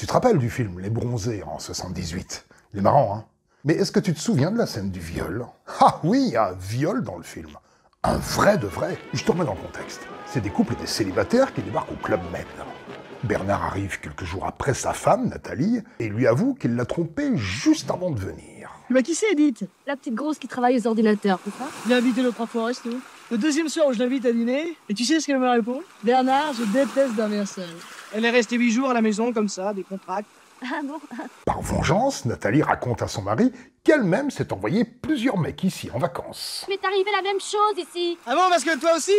Tu te rappelles du film Les Bronzés en 78? Il est marrant, hein? Mais est-ce que tu te souviens de la scène du viol? Ah oui, il y a un viol dans le film. Un vrai de vrai. Je te remets dans le contexte. C'est des couples et des célibataires qui débarquent au Club Med. Bernard arrive quelques jours après sa femme, Nathalie, et lui avoue qu'il l'a trompée juste avant de venir. Bah qui c'est, Edith? La petite grosse qui travaille aux ordinateurs, c'est ça? Je l'ai invitée l'autre fois au resto. Le deuxième soir où je l'invite à dîner, et tu sais ce qu'elle me répond? Bernard, je déteste dormir seule. Elle est restée 8 jours à la maison comme ça, des contracts. Ah bon? Par vengeance, Nathalie raconte à son mari qu'elle-même s'est envoyé plusieurs mecs ici en vacances. Il m'est arrivé la même chose ici. Ah bon, parce que toi aussi,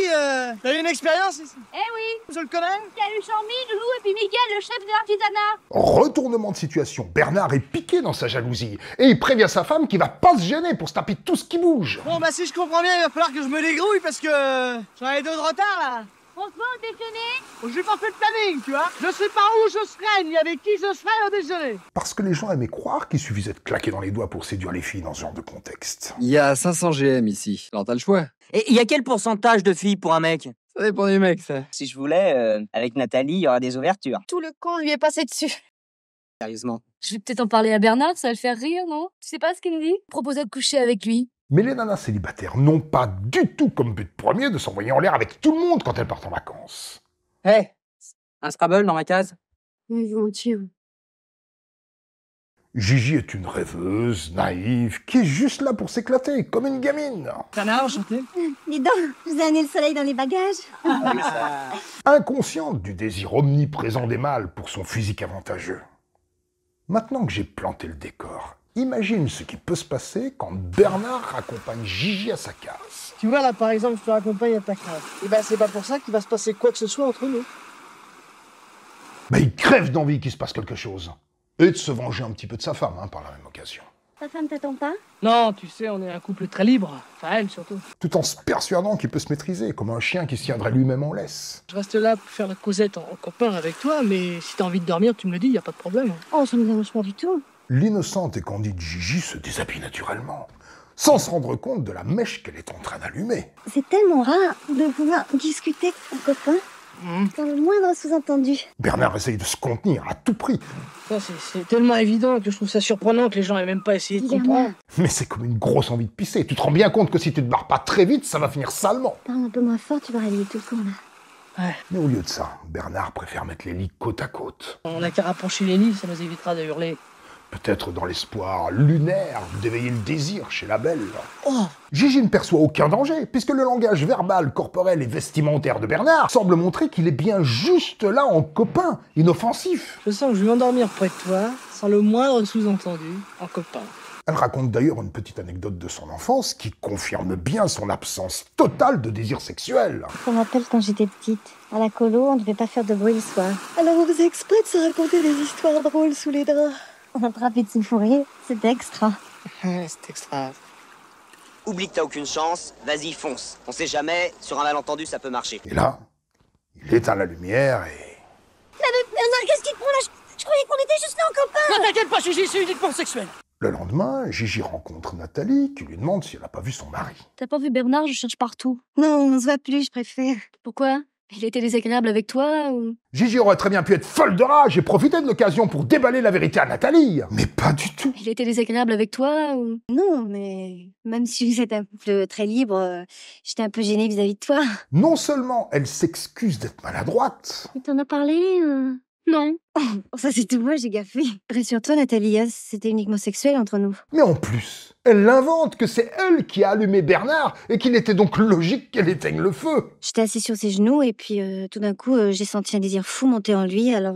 t'as eu une expérience ici? Eh oui, Je le connais? il y a eu Jean-Mi, Loulou et puis Miguel, le chef de l'artisanat. Retournement de situation, Bernard est piqué dans sa jalousie et il prévient sa femme qu'il va pas se gêner pour se taper tout ce qui bouge. Bon bah si je comprends bien, il va falloir que je me dégrouille parce que j'en ai 2 de retard là. On se voit au déjeuner? Bon, j'ai pas fait de planning, tu vois. Je sais pas où je serai, ni avec qui je serai au déjeuner. Parce que les gens aimaient croire qu'il suffisait de claquer dans les doigts pour séduire les filles dans ce genre de contexte. Il y a 500 GM ici, alors t'as le choix. Et il y a quel pourcentage de filles pour un mec? Ça dépend du mec, ça. Si je voulais, avec Nathalie, il y aura des ouvertures. Tout le camp lui est passé dessus. Sérieusement. Je vais peut-être en parler à Bernard, ça va le faire rire, non? Tu sais pas ce qu'il me dit? Proposer de coucher avec lui. Mais les nanas célibataires n'ont pas du tout comme but premier de s'envoyer en l'air avec tout le monde quand elles partent en vacances. Hé, un Scrabble dans ma case? Oui, volontiers. Gigi est une rêveuse, naïve, qui est juste là pour s'éclater, comme une gamine. Bernard, enchanté. Dis donc, je vous ai amené le soleil dans les bagages. Inconsciente du désir omniprésent des mâles pour son physique avantageux. Maintenant que j'ai planté le décor, imagine ce qui peut se passer quand Bernard raccompagne Gigi à sa case. Tu vois là par exemple, je te raccompagne à ta case. Et ben c'est pas pour ça qu'il va se passer quoi que ce soit entre nous. Mais il crève d'envie qu'il se passe quelque chose. Et de se venger un petit peu de sa femme, par la même occasion. Ta femme t'attend pas? Non, tu sais, on est un couple très libre. Enfin elle surtout. Tout en se persuadant qu'il peut se maîtriser, comme un chien qui se tiendrait lui-même en laisse. Je reste là pour faire la causette en copain avec toi, mais si t'as envie de dormir, tu me le dis, y a pas de problème. Oh, ça me dérange pas du tout. L'innocente et candide Gigi se déshabille naturellement, sans se rendre compte de la mèche qu'elle est en train d'allumer. C'est tellement rare de pouvoir discuter en copain sans le moindre sous-entendu. Bernard essaye de se contenir à tout prix, Ça, c'est tellement évident que je trouve ça surprenant que les gens aient même pas essayé de comprendre. mais c'est comme une grosse envie de pisser. Tu te rends bien compte que si tu te barres pas très vite, ça va finir salement. Parle un peu moins fort, tu vas réveiller tout le camp là. Mais au lieu de ça, Bernard préfère mettre les lits côte à côte. On a qu'à rapprocher les lits, ça nous évitera de hurler. Peut-être dans l'espoir lunaire d'éveiller le désir chez la belle. Oh, Gigi ne perçoit aucun danger, puisque le langage verbal, corporel et vestimentaire de Bernard semble montrer qu'il est bien juste là en copain, inoffensif. je sens que je vais m'endormir près de toi, sans le moindre sous-entendu, en copain. Elle raconte d'ailleurs une petite anecdote de son enfance qui confirme bien son absence totale de désir sexuel. Ça me rappelle quand j'étais petite. À la colo, on ne devait pas faire de bruit le soir. Alors on faisait exprès de se raconter des histoires drôles sous les draps. On attrapait de se fourrer, c'était extra. C'est extra. Oublie que t'as aucune chance, vas-y fonce. On sait jamais, sur un malentendu ça peut marcher. Et là, il éteint la lumière et... Bernard, qu'est-ce qui te prend là? Je croyais qu'on était juste là en copain. Ne t'inquiète pas, Gigi, c'est uniquement sexuel. Le lendemain, Gigi rencontre Nathalie qui lui demande si elle n'a pas vu son mari. T'as pas vu Bernard? Je cherche partout. Non, on se voit plus, je préfère. Pourquoi? Il était désagréable avec toi ou... Gigi aurait très bien pu être folle de rage et profiter de l'occasion pour déballer la vérité à Nathalie. Mais pas du tout. Il était désagréable avec toi ou... Non, mais même si vous êtes un couple très libre, j'étais un peu gênée vis-à-vis de toi. Non seulement elle s'excuse d'être maladroite, Mais t'en as parlé Non. Oh, ça c'est tout moi, j'ai gaffé. Rassure-toi, Nathalie, c'était uniquement sexuel entre nous. mais en plus, elle l'invente que c'est elle qui a allumé Bernard et qu'il était donc logique qu'elle éteigne le feu. J'étais assise sur ses genoux et puis tout d'un coup, j'ai senti un désir fou monter en lui. Alors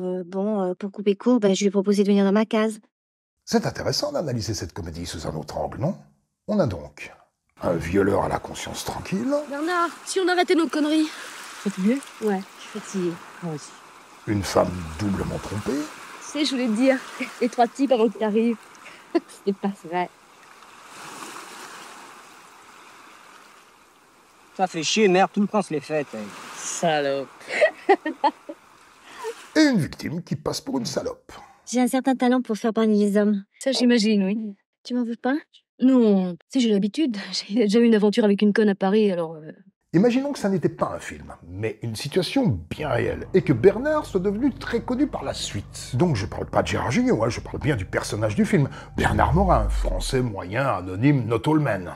pour couper court, je lui ai proposé de venir dans ma case. C'est intéressant d'analyser cette comédie sous un autre angle, non? On a donc un violeur à la conscience tranquille, Bernard, si on arrêtait nos conneries. Fatigué? Ouais, je suis fatiguée. Moi aussi. une femme doublement trompée, Tu sais, je voulais te dire, les 3 types avant qu'ils arrivent. C'est pas vrai. Ça fait chier, merde, tout le temps se les fait. Salope. et une victime qui passe pour une salope. J'ai un certain talent pour faire parler les hommes. Ça, j'imagine, oui. Tu m'en veux pas? Non, tu sais, j'ai l'habitude. J'ai déjà eu une aventure avec une conne à Paris, alors... Imaginons que ça n'était pas un film, mais une situation bien réelle, et que Bernard soit devenu très connu par la suite. Donc je parle pas de Gérard Jugnot, je parle bien du personnage du film, Bernard Morin, français moyen, anonyme, not all men.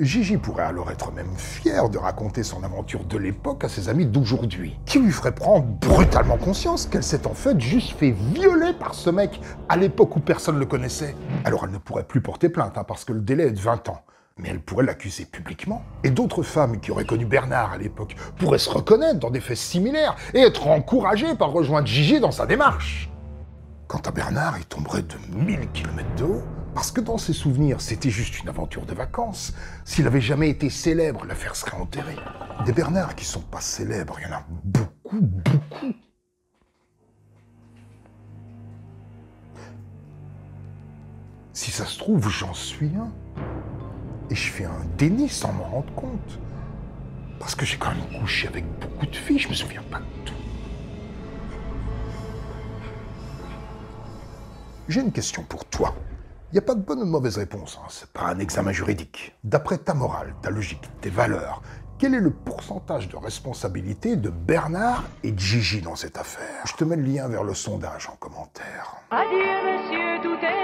Gigi pourrait alors être même fier de raconter son aventure de l'époque à ses amis d'aujourd'hui, qui lui ferait prendre brutalement conscience qu'elle s'est en fait juste fait violer par ce mec à l'époque où personne le connaissait. Alors elle ne pourrait plus porter plainte, parce que le délai est de 20 ans. Mais elle pourrait l'accuser publiquement. Et d'autres femmes qui auraient connu Bernard à l'époque pourraient se reconnaître dans des faits similaires et être encouragées par rejoindre Gigi dans sa démarche. Quant à Bernard, il tomberait de 1000 km de haut, parce que dans ses souvenirs, c'était juste une aventure de vacances. S'il avait jamais été célèbre, l'affaire serait enterrée. Des Bernards qui sont pas célèbres, il y en a beaucoup, beaucoup. Si ça se trouve, j'en suis un. Et je fais un déni sans m'en rendre compte. Parce que j'ai quand même couché avec beaucoup de filles, je me souviens pas de tout. J'ai une question pour toi. Il n'y a pas de bonne ou de mauvaise réponse, c'est pas un examen juridique. D'après ta morale, ta logique, tes valeurs, quel est le pourcentage de responsabilité de Bernard et de Gigi dans cette affaire? Je te mets le lien vers le sondage en commentaire. Adieu monsieur, tout est